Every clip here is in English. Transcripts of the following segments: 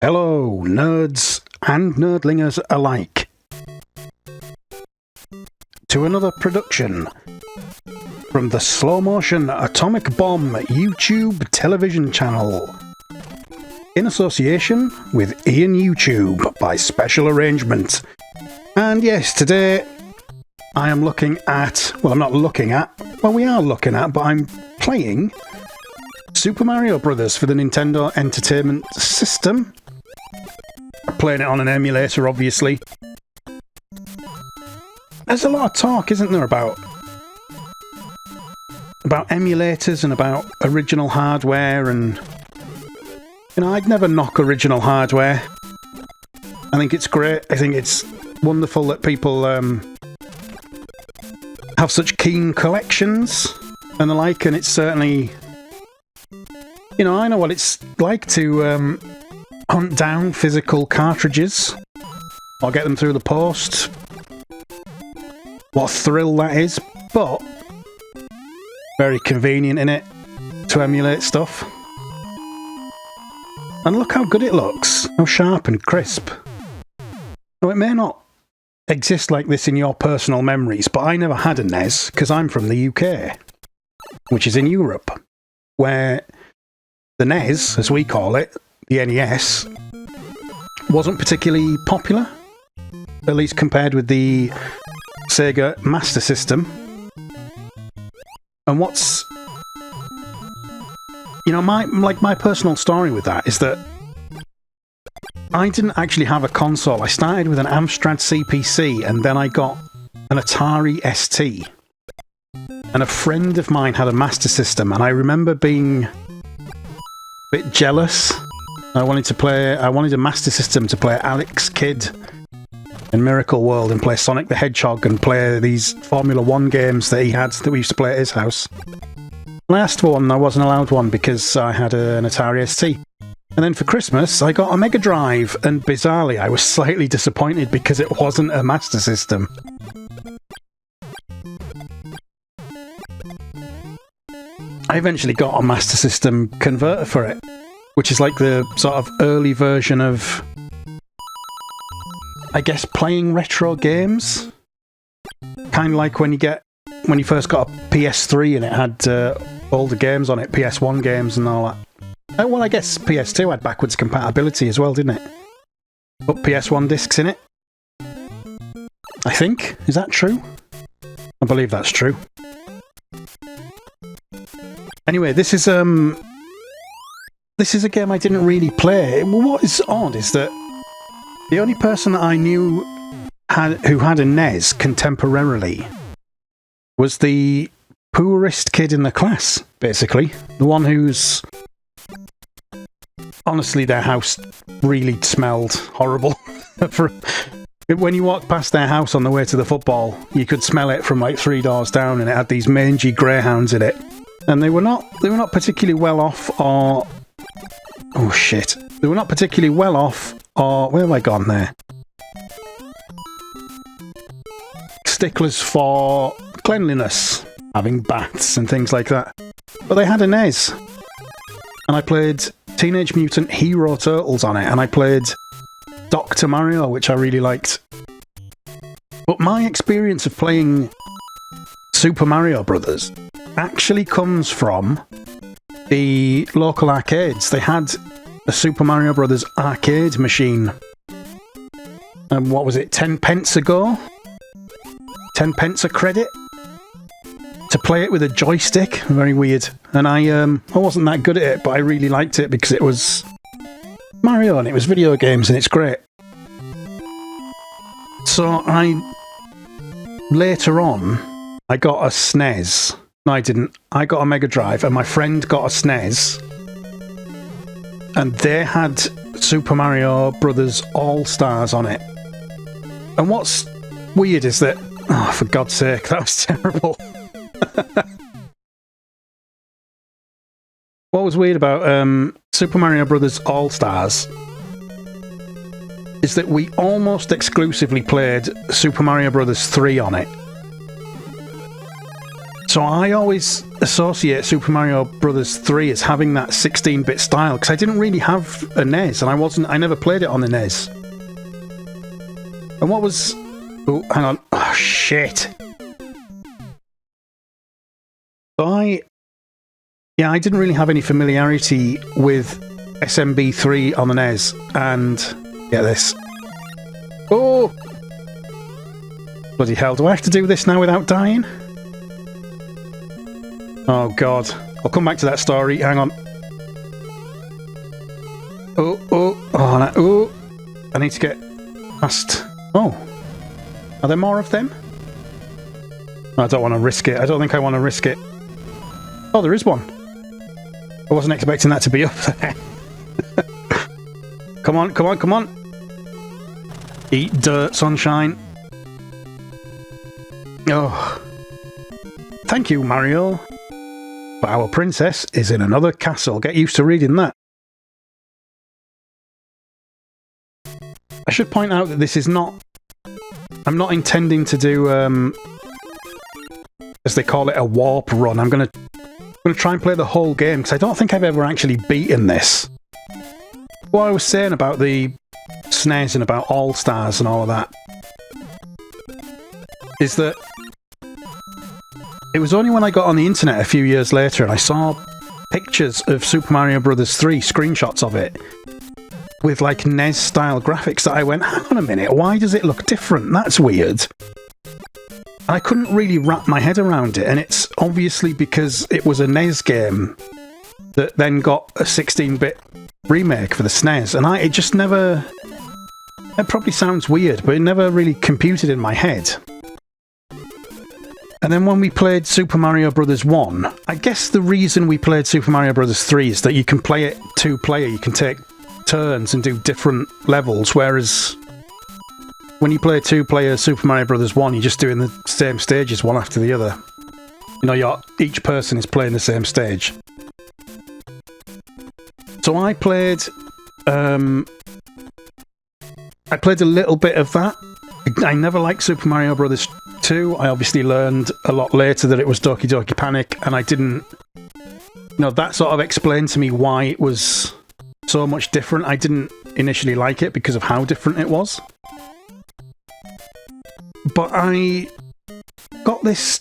Hello, nerds and nerdlingers alike, to another production from the SlowMotionAtomicBomb YouTube television channel, in association with Ian YouTube by special arrangement. And yes, today I am looking at, well, I'm not looking at, well, we are looking at, but I'm playing Super Mario Brothers for the Nintendo Entertainment System. I'm playing it on an emulator, obviously. There's a lot of talk, isn't there, about emulators and about original hardware, and you know, I'd never knock original hardware. I think it's great. I think it's wonderful that people have such keen collections and the like, and it's certainly, you know, I know what it's like to hunt down physical cartridges or get them through the post. What a thrill that is, but very convenient in it to emulate stuff. And look how good it looks, how sharp and crisp. Now, it may not exist like this in your personal memories, but I never had a NES because I'm from the UK, which is in Europe, where the NES, as we call it, the NES, wasn't particularly popular, at least compared with the Sega Master System. And what's, you know, my personal story with that is that I didn't actually have a console. I started with an Amstrad CPC, and then I got an Atari ST. And a friend of mine had a Master System, and I remember being a bit jealous. I wanted a Master System to play Alex Kidd in Miracle World and play Sonic the Hedgehog and play these Formula 1 games that he had that we used to play at his house. And I asked for one and I wasn't allowed one because I had an Atari ST. And then for Christmas I got a Mega Drive, and bizarrely I was slightly disappointed because it wasn't a Master System. I eventually got a Master System converter for it, which is like the sort of early version of, I guess, playing retro games. Kind of like when you first got a PS3 and it had all the games on it, PS1 games and all that. Well, I guess PS2 had backwards compatibility as well, didn't it? Put PS1 discs in it. I think. Is that true? I believe that's true. Anyway, this is a game I didn't really play. What is odd is that the only person that I knew who had a NES contemporarily was the poorest kid in the class, basically. The one who's... Honestly, their house really smelled horrible. When you walked past their house on the way to the football, you could smell it from like 3 doors down, and it had these mangy greyhounds in it. And they were not particularly well off, or... Oh shit. They were not particularly well off, or... Where have I gone there? Sticklers for cleanliness, having baths and things like that. But they had a NES. And I played Teenage Mutant Hero Turtles on it, and I played Dr. Mario, which I really liked. But my experience of playing Super Mario Brothers actually comes from the local arcades. They had a Super Mario Brothers arcade machine. And what was it, 10 pence a go? 10 pence a credit? To play it with a joystick? Very weird. And I wasn't that good at it, but I really liked it because it was Mario and it was video games and it's great. So later on, I got a SNES. No, I didn't. I got a Mega Drive, and my friend got a SNES. And they had Super Mario Brothers All-Stars on it. And what's weird is that... Oh, for God's sake, that was terrible. What was weird about Super Mario Brothers All-Stars is that we almost exclusively played Super Mario Brothers 3 on it. So I always associate Super Mario Brothers 3 as having that 16-bit style, because I didn't really have a NES, and I never played it on the NES. And what was... Oh, hang on. Oh, shit. So I didn't really have any familiarity with SMB3 on the NES, and... Get this. Oh! Bloody hell, do I have to do this now without dying? Oh god. I'll come back to that story, hang on. Oh, I need to get past... Oh. Are there more of them? I don't want to risk it. I don't think I want to risk it. Oh, there is one. I wasn't expecting that to be up there. Come on, come on, come on. Eat dirt, sunshine. Oh. Thank you, Mario. But our princess is in another castle. Get used to reading that. I should point out that this is not... I'm not intending to do, as they call it, a warp run. I'm gonna try and play the whole game, because I don't think I've ever actually beaten this. What I was saying about the SNES and about All-Stars and all of that is that it was only when I got on the internet a few years later and I saw pictures of Super Mario Bros. 3, screenshots of it, with like NES-style graphics, that I went, hang on a minute, why does it look different? That's weird. And I couldn't really wrap my head around it, and it's obviously because it was a NES game that then got a 16-bit remake for the SNES, and it just never... It probably sounds weird, but it never really computed in my head. And then when we played Super Mario Bros. 1, I guess the reason we played Super Mario Bros. 3 is that you can play it two-player, you can take turns and do different levels, whereas when you play two-player Super Mario Bros. 1, you're just doing the same stages one after the other. You know, each person is playing the same stage. So I played a little bit of that. I never liked Super Mario Bros. 2. I obviously learned a lot later that it was Doki Doki Panic, and I didn't... You know, that sort of explained to me why it was so much different. I didn't initially like it because of how different it was. But I got this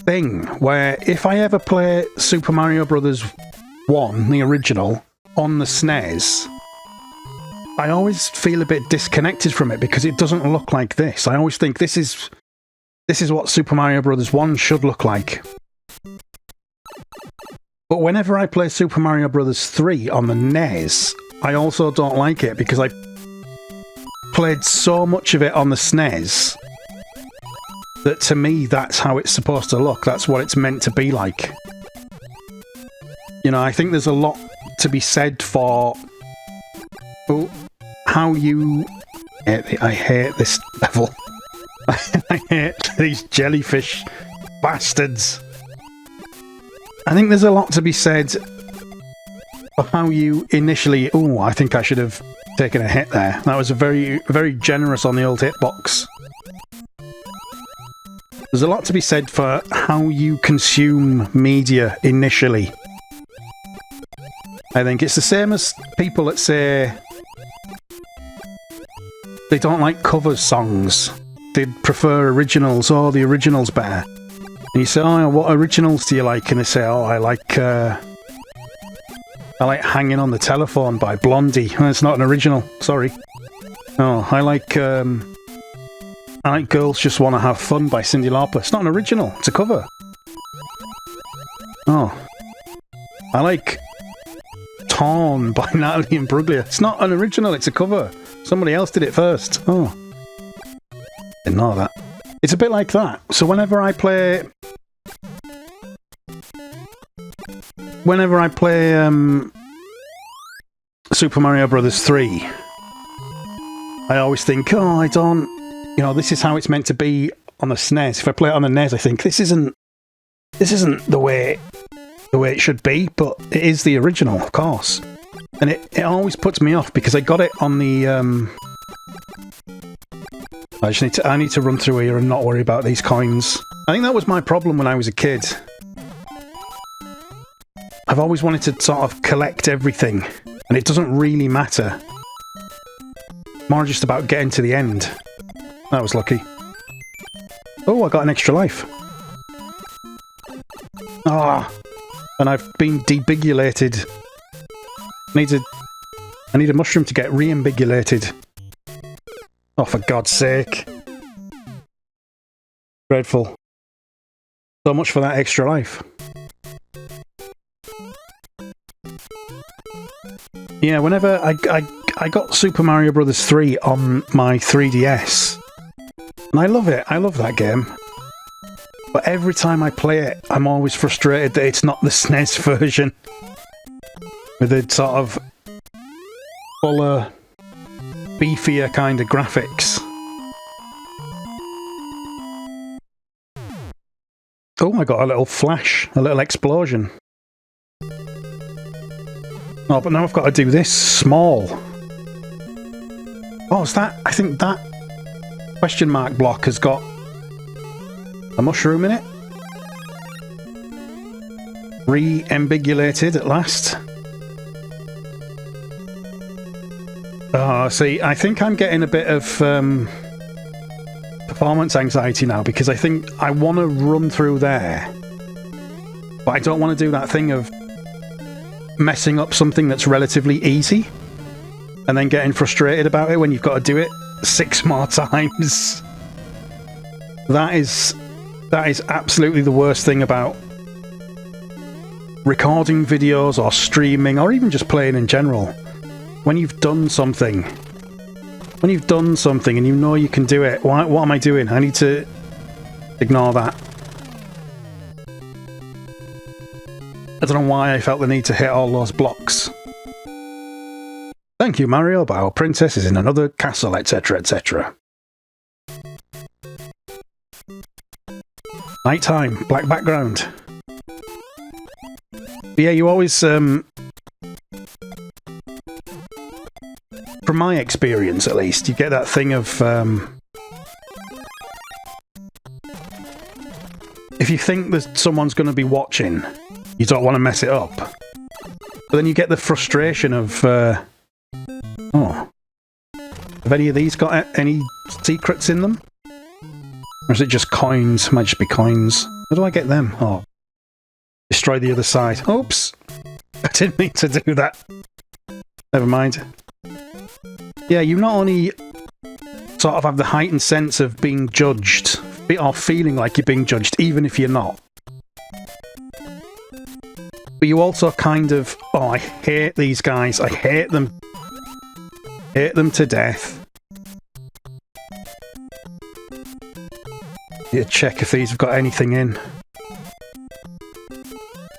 thing where if I ever play Super Mario Bros. 1, the original, on the SNES, I always feel a bit disconnected from it because it doesn't look like this. I always think this is what Super Mario Bros. 1 should look like. But whenever I play Super Mario Bros. 3 on the NES, I also don't like it because I played so much of it on the SNES that to me that's how it's supposed to look. That's what it's meant to be like. You know, I think there's a lot to be said for how you... I hate this level. I hate these jellyfish bastards. I think there's a lot to be said for how you initially... Oh, I think I should have taken a hit there. That was a very, very generous on the old hitbox. There's a lot to be said for how you consume media initially. I think it's the same as people that say they don't like cover songs. They prefer originals, or the original's better. And you say, oh, what originals do you like? And they say, oh, I like Hanging on the Telephone by Blondie. Oh, it's not an original, sorry. Oh, I like Girls Just Wanna Have Fun by Cyndi Lauper. It's not an original, it's a cover. Oh. I like Torn by Natalie Imbruglia. It's not an original, it's a cover. Somebody else did it first. Oh. Didn't know that. It's a bit like that. So whenever I play Super Mario Bros. 3, I always think, oh, I don't... You know, this is how it's meant to be on the SNES. If I play it on the NES, I think, this isn't the way it should be, but it is the original, of course. And it always puts me off, because I got it on the... I need to run through here and not worry about these coins. I think that was my problem when I was a kid. I've always wanted to sort of collect everything, and it doesn't really matter. More just about getting to the end. That was lucky. Oh, I got an extra life. Ah, and I've been debigulated. I need a mushroom to get re-embigulated. Oh, for God's sake. Dreadful. So much for that extra life. Yeah, whenever I got Super Mario Bros. 3 on my 3DS, and I love it. I love that game. But every time I play it, I'm always frustrated that it's not the SNES version. With the sort of fuller, beefier kind of graphics. Oh, I got a little flash, a little explosion. Oh, but now I've got to do this small. Oh, is that... I think that question mark block has got a mushroom in it. Re-embigulated at last. Oh, see, I think I'm getting a bit of performance anxiety now, because I think I want to run through there. But I don't want to do that thing of messing up something that's relatively easy and then getting frustrated about it when you've got to do it 6 more times. That is absolutely the worst thing about recording videos or streaming or even just playing in general. When you've done something and you know you can do it, what am I doing? I need to ignore that. I don't know why I felt the need to hit all those blocks. Thank you, Mario, but our princess is in another castle, etc., etc. Nighttime, black background. But yeah, you always... from my experience, at least, you get that thing of... if you think that someone's going to be watching, you don't want to mess it up. But then you get the frustration of... oh. Have any of these got any secrets in them? Or is it just coins? Might just be coins. How do I get them? Oh. Destroy the other side. Oops! I didn't mean to do that. Never mind. Yeah, you not only sort of have the heightened sense of being judged, or feeling like you're being judged, even if you're not. But you also kind of... oh, I hate these guys. I hate them. Hate them to death. Yeah, check if these have got anything in.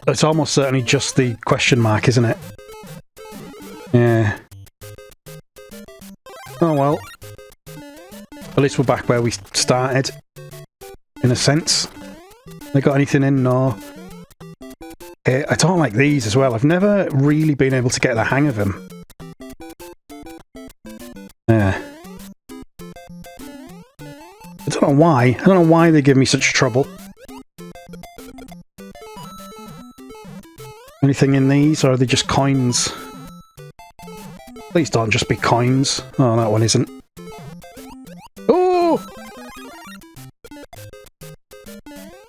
It's almost certainly just the question mark, isn't it? Yeah. Oh well. At least we're back where we started. In a sense. They got anything in? No. I don't like these as well. I've never really been able to get the hang of them. Yeah. I don't know why. I don't know why they give me such trouble. Anything in these, or are they just coins? Please don't just be coins. Oh, that one isn't. Oh!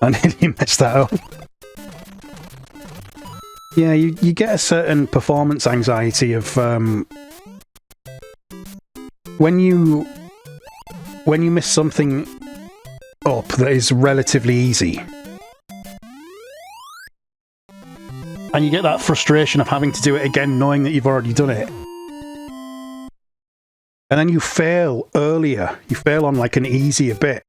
I nearly messed that up. Yeah, you get a certain performance anxiety of when you miss something up that is relatively easy, and you get that frustration of having to do it again knowing that you've already done it, and then you fail earlier, you fail on like an easier bit.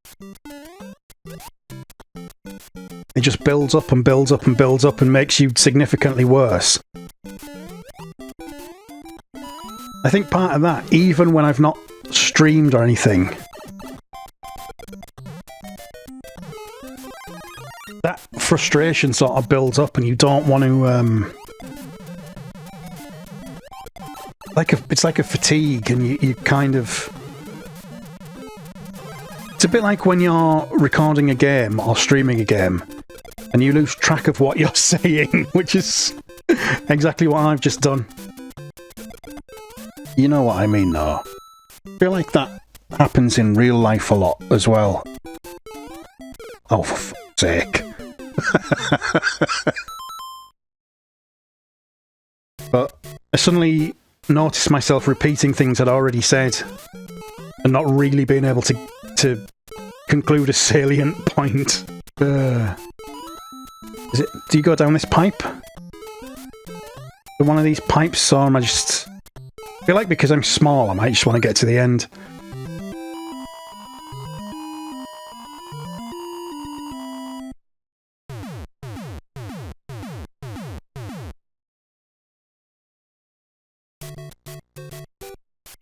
It just builds up and builds up and builds up and makes you significantly worse. I think part of that, even when I've not streamed or anything, that frustration sort of builds up and you don't want to... it's like a fatigue, and you kind of... It's a bit like when you're recording a game or streaming a game and you lose track of what you're saying, which is Exactly what I've just done. You know what I mean, though. I feel like that happens in real life a lot as well. Oh, for fuck's sake. But I suddenly noticed myself repeating things I'd already said and not really being able to conclude a salient point. Do you go down this pipe? One of these pipes, or am I just... I feel like because I'm small, I might just want to get to the end.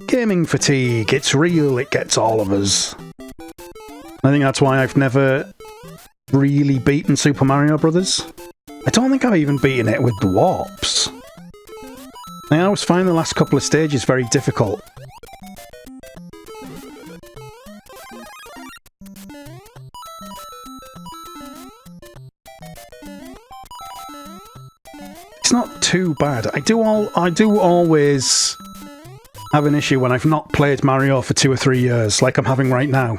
Gaming fatigue, it's real, it gets all of us. I think that's why I've never really beaten Super Mario Brothers. I don't think I've even beaten it with the warps. I always find the last couple of stages very difficult. It's not too bad. I do always have an issue when I've not played Mario for 2 or 3 years, like I'm having right now.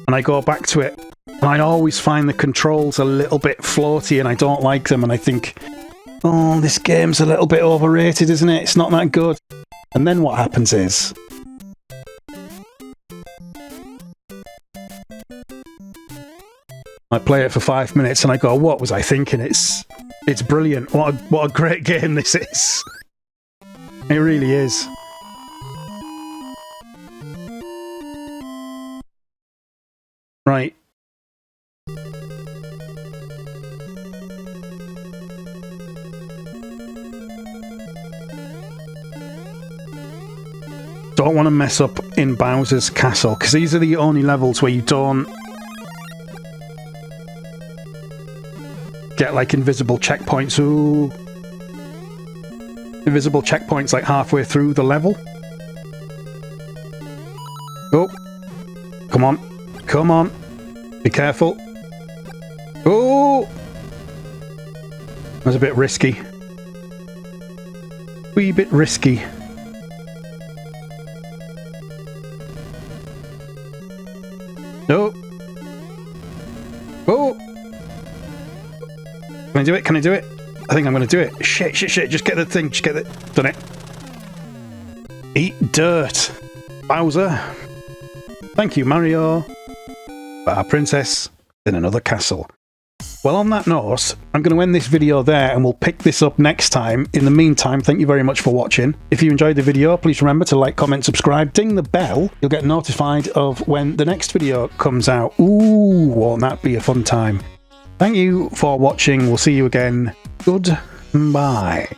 And I go back to it, and I always find the controls a little bit floaty, and I don't like them, and I think, oh, this game's a little bit overrated, isn't it? It's not that good. And then what happens is... I play it for 5 minutes, and I go, what was I thinking? It's brilliant. What a great game this is. It really is. Right. Don't want to mess up in Bowser's Castle, because these are the only levels where you don't get, like, invisible checkpoints. Ooh. Invisible checkpoints, like, halfway through the level. Oh. Come on. Come on. Be careful. Oh! That's a bit risky. Wee bit risky. No. Oh! Can I do it? Can I do it? I think I'm going to do it. Shit, shit, shit. Just get the thing. Just get it. Done it. Eat dirt. Bowser. Thank you, Mario. But our princess in another castle. Well, on that note, I'm going to end this video there, and we'll pick this up next time. In the meantime, thank you very much for watching. If you enjoyed the video, please remember to like, comment, subscribe, ding the bell. You'll get notified of when the next video comes out. Ooh, won't that be a fun time? Thank you for watching. We'll see you again. Goodbye.